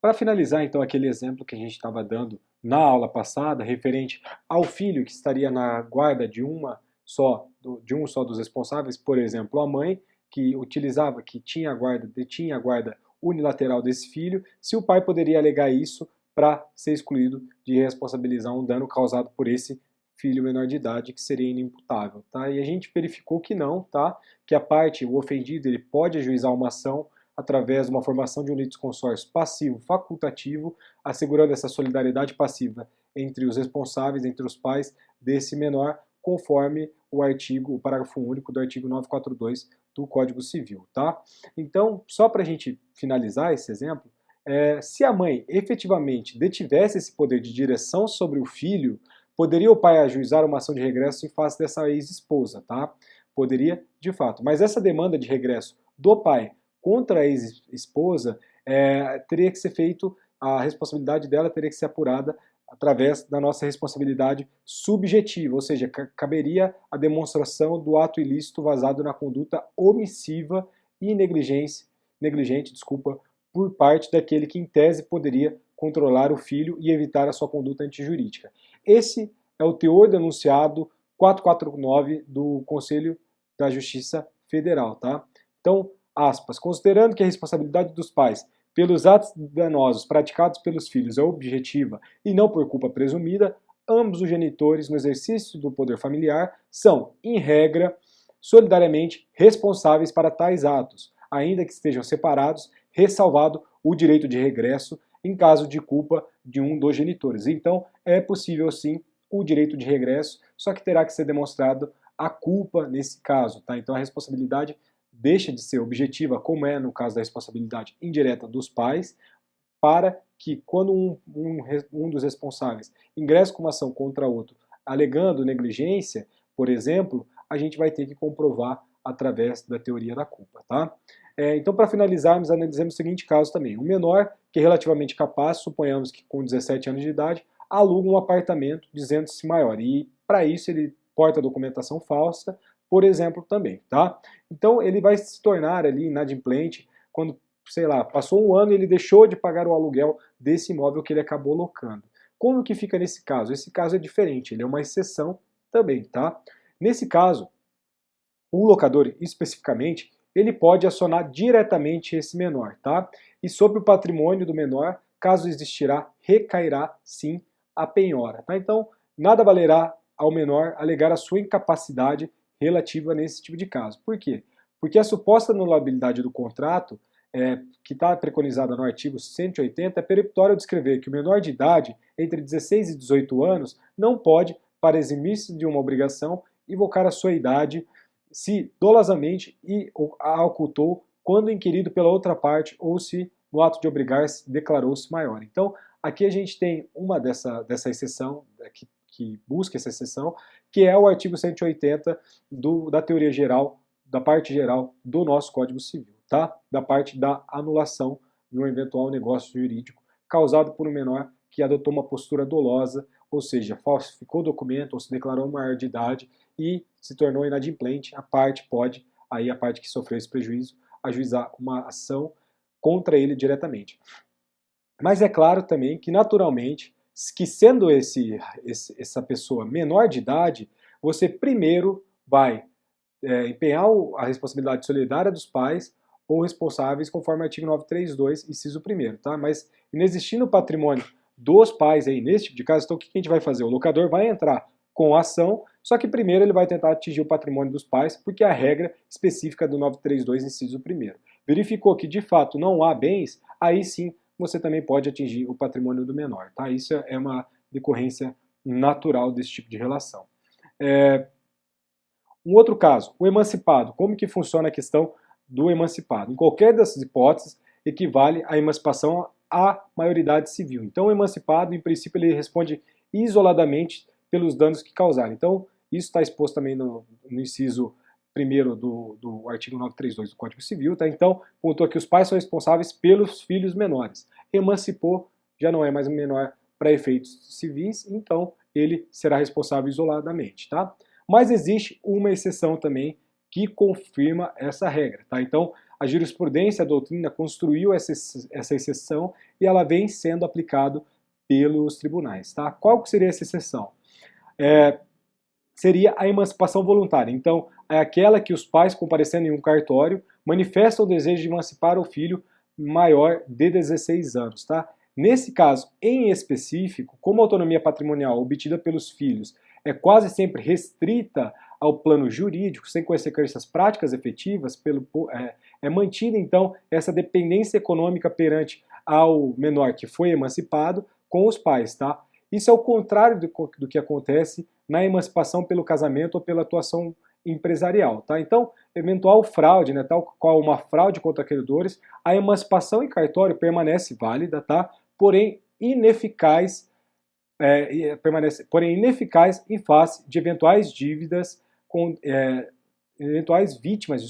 Para finalizar, então, aquele exemplo que a gente estava dando na aula passada, referente ao filho que estaria na guarda de um só dos responsáveis, por exemplo, a mãe, que tinha a guarda, detinha a guarda unilateral desse filho, se o pai poderia alegar isso para ser excluído de responsabilizar um dano causado por esse filho menor de idade, que seria inimputável, tá? E a gente verificou que não, tá? Que o ofendido, ele pode ajuizar uma ação através de uma formação de um litisconsórcio passivo facultativo, assegurando essa solidariedade passiva entre os responsáveis, entre os pais desse menor, conforme o parágrafo único do artigo 942 do Código Civil, tá? Então, só para a gente finalizar esse exemplo, se a mãe efetivamente detivesse esse poder de direção sobre o filho, poderia o pai ajuizar uma ação de regresso em face dessa ex-esposa, tá? Poderia, de fato. Mas essa demanda de regresso do pai contra a ex-esposa teria que ser feito, a responsabilidade dela teria que ser apurada através da nossa responsabilidade subjetiva, ou seja, caberia a demonstração do ato ilícito vazado na conduta omissiva e negligente, por parte daquele que em tese poderia controlar o filho e evitar a sua conduta antijurídica. Esse é o teor do enunciado 449 do Conselho da Justiça Federal, tá? Então, aspas, considerando que a responsabilidade dos pais pelos atos danosos praticados pelos filhos é objetiva e não por culpa presumida, ambos os genitores, no exercício do poder familiar, são, em regra, solidariamente responsáveis para tais atos, ainda que estejam separados, ressalvado o direito de regresso em caso de culpa de um dos genitores. Então, é possível sim o direito de regresso, só que terá que ser demonstrado a culpa nesse caso, tá? Então a responsabilidade deixa de ser objetiva, como é no caso da responsabilidade indireta dos pais, para que quando um dos responsáveis ingressa com uma ação contra outro, alegando negligência, por exemplo, a gente vai ter que comprovar através da teoria da culpa, tá? Então, para finalizarmos, analisamos o seguinte caso também. Um menor, que é relativamente capaz, suponhamos que com 17 anos de idade, aluga um apartamento dizendo-se maior. E, para isso, ele porta documentação falsa, por exemplo, também, tá? Então, ele vai se tornar ali inadimplente quando, sei lá, passou um ano e ele deixou de pagar o aluguel desse imóvel que ele acabou locando. Como que fica nesse caso? Esse caso é diferente, ele é uma exceção também, tá? Nesse caso, o locador, especificamente, ele pode acionar diretamente esse menor, tá? E sobre o patrimônio do menor, caso existirá, recairá sim a penhora, tá? Então, nada valerá ao menor alegar a sua incapacidade relativa nesse tipo de caso. Por quê? Porque a suposta anulabilidade do contrato, que está preconizada no artigo 180, é peremptório descrever que o menor de idade, entre 16 e 18 anos, não pode, para eximir-se de uma obrigação, invocar a sua idade se dolosamente a ocultou quando inquirido pela outra parte ou se no ato de obrigar-se declarou-se maior. Então, aqui a gente tem uma dessa exceção, que busca essa exceção, que é o artigo 180 da teoria geral, da parte geral do nosso Código Civil, tá? Da parte da anulação de um eventual negócio jurídico causado por um menor que adotou uma postura dolosa, ou seja, falsificou documento ou se declarou maior de idade e se tornou inadimplente. A parte pode, aí a parte que sofreu esse prejuízo, ajuizar uma ação contra ele diretamente. Mas é claro também que, naturalmente, que sendo essa pessoa menor de idade, você primeiro vai empenhar a responsabilidade solidária dos pais ou responsáveis, conforme o artigo 932, inciso 1º, tá? Mas inexistindo o patrimônio dos pais aí nesse tipo de caso, então o que a gente vai fazer? O locador vai entrar com a ação, só que primeiro ele vai tentar atingir o patrimônio dos pais, porque é a regra específica do 932, inciso 1º. Verificou que de fato não há bens, aí sim você também pode atingir o patrimônio do menor, tá? Isso é uma decorrência natural desse tipo de relação. Um outro caso, o emancipado. Como que funciona a questão do emancipado? Em qualquer dessas hipóteses, equivale à emancipação à maioridade civil. Então, o emancipado, em princípio, ele responde isoladamente pelos danos que causar. Então, isso está exposto também no inciso 1º do artigo 932 do Código Civil. Tá? Então, pontua que os pais são responsáveis pelos filhos menores. Emancipou, já não é mais um menor para efeitos civis, então ele será responsável isoladamente. Tá? Mas existe uma exceção também que confirma essa regra. Tá? Então, a jurisprudência, a doutrina construiu essa exceção e ela vem sendo aplicada pelos tribunais. Tá? Qual que seria essa exceção? Seria a emancipação voluntária. Então, é aquela que os pais, comparecendo em um cartório, manifestam o desejo de emancipar o filho maior de 16 anos. Tá? Nesse caso, em específico, como a autonomia patrimonial obtida pelos filhos é quase sempre restrita ao plano jurídico, sem consequências práticas efetivas, é mantida, então, essa dependência econômica perante ao menor que foi emancipado com os pais. Tá? Isso é o contrário do que acontece na emancipação pelo casamento ou pela atuação empresarial. Tá? Então, eventual fraude, né, tal qual uma fraude contra credores, a emancipação em cartório permanece válida, tá? Porém ineficaz, em face de eventuais dívidas, eventuais vítimas,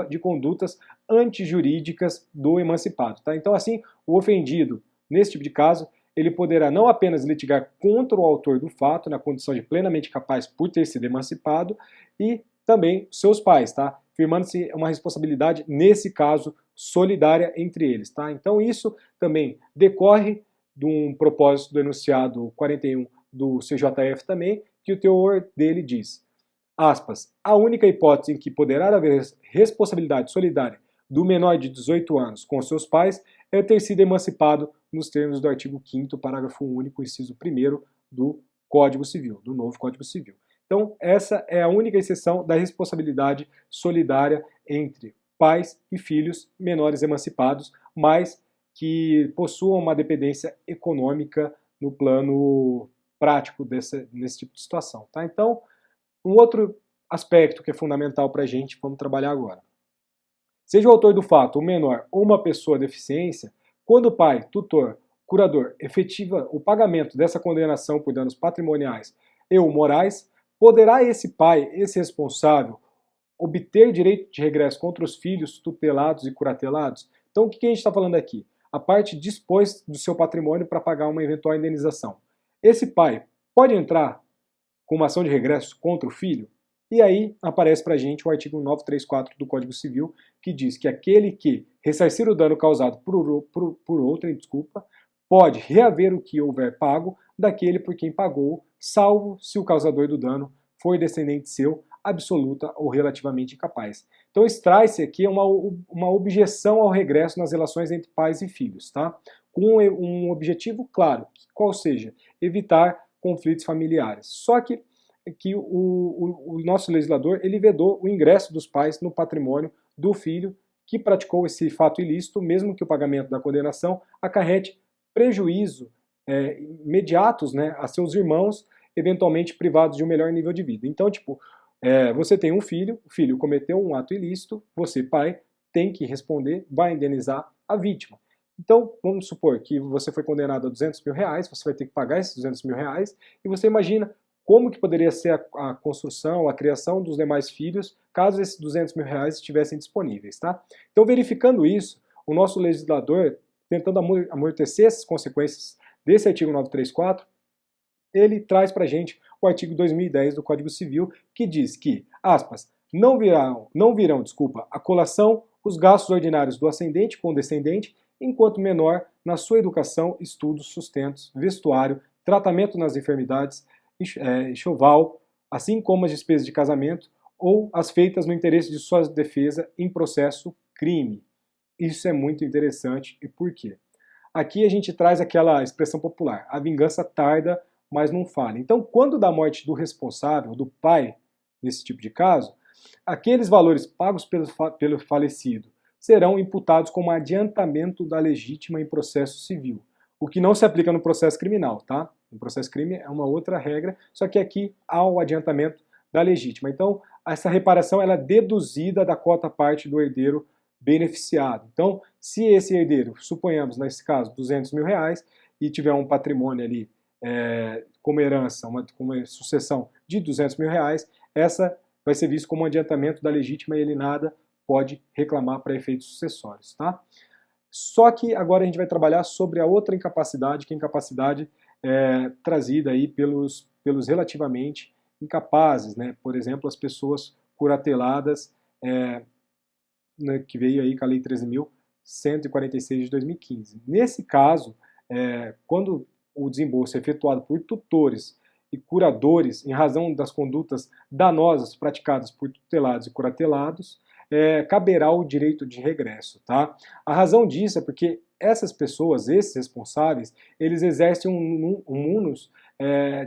de condutas antijurídicas do emancipado. Tá? Então, assim, o ofendido, nesse tipo de caso, ele poderá não apenas litigar contra o autor do fato, na condição de plenamente capaz por ter sido emancipado, e também seus pais, tá? Firmando-se uma responsabilidade, nesse caso, solidária entre eles. Tá? Então isso também decorre de um propósito do enunciado 41 do CJF também, que o teor dele diz, aspas, a única hipótese em que poderá haver responsabilidade solidária do menor de 18 anos com seus pais é ter sido emancipado nos termos do artigo 5º, parágrafo único, inciso 1º do Código Civil, do novo Código Civil. Então, essa é a única exceção da responsabilidade solidária entre pais e filhos menores emancipados, mas que possuam uma dependência econômica no plano prático nesse tipo de situação. Tá? Então, um outro aspecto que é fundamental para a gente, vamos trabalhar agora. Seja o autor do fato o menor ou uma pessoa deficiência, quando o pai, tutor, curador efetiva o pagamento dessa condenação por danos patrimoniais e ou morais, poderá esse pai, esse responsável, obter direito de regresso contra os filhos tutelados e curatelados? Então, o que a gente está falando aqui? A parte dispôs do seu patrimônio para pagar uma eventual indenização. Esse pai pode entrar com uma ação de regresso contra o filho? E aí aparece para a gente o artigo 934 do Código Civil, que diz que aquele que ressarcir o dano causado por outrem, pode reaver o que houver pago daquele por quem pagou, salvo se o causador do dano for descendente seu, absoluta ou relativamente incapaz. Então extrai-se aqui uma objeção ao regresso nas relações entre pais e filhos, tá? Com um objetivo claro, qual seja, evitar conflitos familiares. Só que o nosso legislador ele vedou o ingresso dos pais no patrimônio do filho que praticou esse fato ilícito, mesmo que o pagamento da condenação acarrete prejuízo imediatos, né, a seus irmãos, eventualmente privados de um melhor nível de vida. Então, tipo, você tem um filho, o filho cometeu um ato ilícito, você, pai, tem que responder, vai indenizar a vítima. Então, vamos supor que você foi condenado a 200 mil reais, você vai ter que pagar esses 200 mil reais, e você imagina como que poderia ser a construção, a criação dos demais filhos, caso esses 200 mil reais estivessem disponíveis. Tá? Então, verificando isso, o nosso legislador, tentando amortecer essas consequências desse artigo 934, ele traz para a gente o artigo 2010 do Código Civil, que diz que, aspas, não virão, a colação os gastos ordinários do ascendente com o descendente, enquanto menor, na sua educação, estudos, sustentos, vestuário, tratamento nas enfermidades, enxoval, assim como as despesas de casamento ou as feitas no interesse de sua defesa em processo crime. Isso é muito interessante. E por quê? Aqui a gente traz aquela expressão popular, a vingança tarda, mas não falha. Então, quando da morte do responsável, do pai, nesse tipo de caso, aqueles valores pagos pelo falecido serão imputados como adiantamento da legítima em processo civil, o que não se aplica no processo criminal, tá? No processo crime é uma outra regra, só que aqui há o adiantamento da legítima. Então, essa reparação ela é deduzida da cota parte do herdeiro beneficiado. Então, se esse herdeiro, suponhamos nesse caso, 200 mil reais, e tiver um patrimônio ali como herança, uma sucessão de 200 mil reais, essa vai ser vista como um adiantamento da legítima e ele nada pode reclamar para efeitos sucessórios. Tá? Só que agora a gente vai trabalhar sobre a outra incapacidade, que é a incapacidade trazida aí pelos relativamente incapazes, né? Por exemplo, as pessoas curateladas né, que veio aí com a Lei 13.146 de 2015. Nesse caso, quando o desembolso é efetuado por tutores e curadores em razão das condutas danosas praticadas por tutelados e curatelados, caberá o direito de regresso, tá? A razão disso é porque essas pessoas, esses responsáveis, eles exercem um munus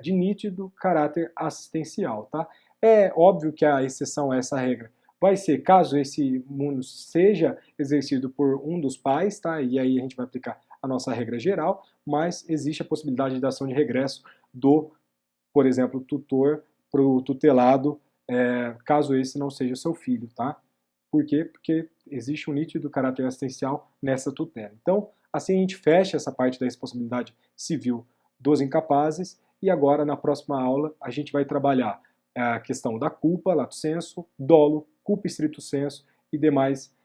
de nítido caráter assistencial, tá? É óbvio que a exceção a essa regra vai ser caso esse munus seja exercido por um dos pais, tá? E aí a gente vai aplicar a nossa regra geral, mas existe a possibilidade de ação de regresso do, por exemplo, tutor para o tutelado, caso esse não seja seu filho, tá? Por quê? Porque existe um nítido caráter assistencial nessa tutela. Então, assim a gente fecha essa parte da responsabilidade civil dos incapazes e agora, na próxima aula, a gente vai trabalhar a questão da culpa, lato sensu, dolo, culpa stricto sensu e demais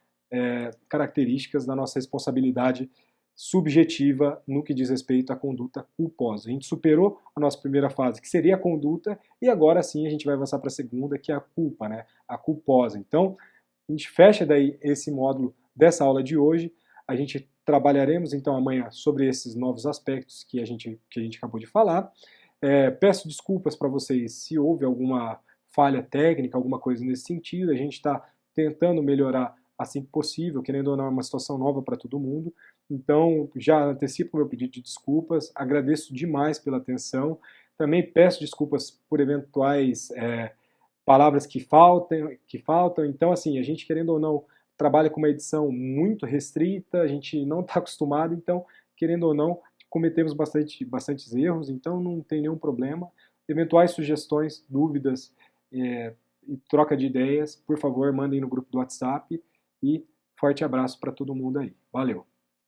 características da nossa responsabilidade subjetiva no que diz respeito à conduta culposa. A gente superou a nossa primeira fase, que seria a conduta, e agora sim a gente vai avançar para a segunda, que é a culpa, né? A culposa. Então, a gente fecha daí esse módulo dessa aula de hoje. A gente trabalharemos então amanhã sobre esses novos aspectos que a gente acabou de falar. Peço desculpas para vocês se houve alguma falha técnica, alguma coisa nesse sentido. A gente está tentando melhorar assim que possível, querendo ou não, é uma situação nova para todo mundo. Então, já antecipo meu pedido de desculpas, agradeço demais pela atenção. Também peço desculpas por eventuais palavras que faltam. Então, assim, a gente, querendo ou não, trabalha com uma edição muito restrita, a gente não está acostumado, então, querendo ou não, cometemos bastantes erros, então não tem nenhum problema. Eventuais sugestões, dúvidas e troca de ideias, por favor, mandem no grupo do WhatsApp e forte abraço para todo mundo aí. Valeu!